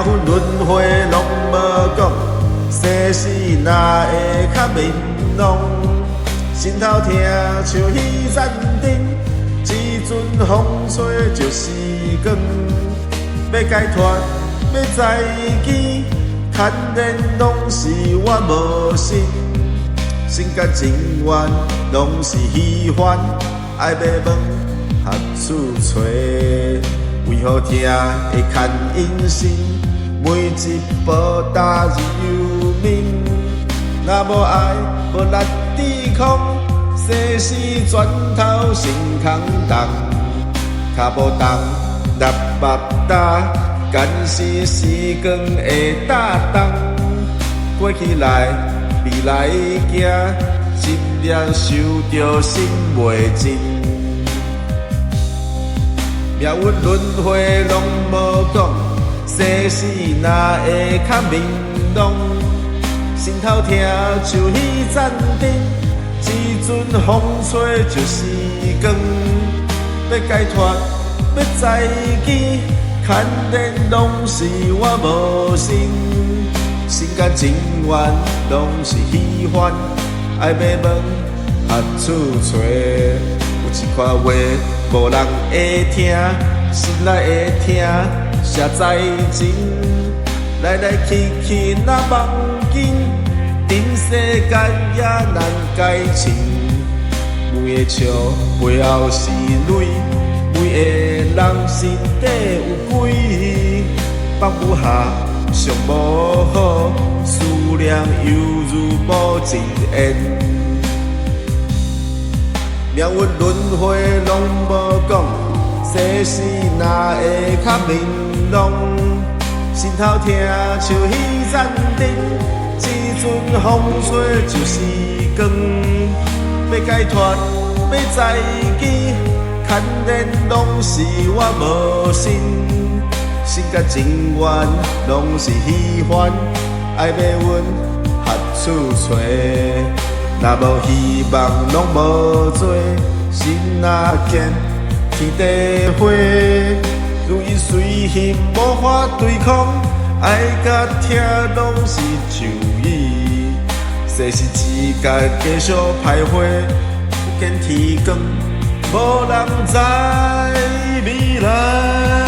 份轮回拢无讲，世事哪会较明朗？心头痛像彼盏灯，一阵风吹就是光。要解脱，要在见，牵连拢是我无心。心甲情愿拢是虚幻，爱要问合处找，为何痛会牵因心？每一步踏入幽冥，若无爱，无力抵抗，世事转头心空洞，脚无动，力目焦，干是时光会打动，过去来，未来行，心念受着心袂尽。命运轮回拢无讲，世事哪会较明朗？心头痛像彼盏灯，一阵风吹就是光。要解脱，要在见，牵连拢是我无心。心甲情愿拢是虚幻，爱要问合处找。有一款话无人会听，心内会痛，写在前。来来去去那梦境，人世间也难解清。每个笑背后是泪，每个人心底有鬼。放不下，尚无好，思念犹如无尽烟。命运轮回拢无讲，世事哪会较明朗？心头痛像彼盏灯，一阵风吹就是光。要解脱，要在见，牵连拢是我无心。心甲情愿拢是虚幻，爱要阮合处找。若无希望，拢无做，心若坚，天地花。如因随形无法对抗，爱甲痛拢是咒语。世事之间继续徘徊，不见天光，无人知未来。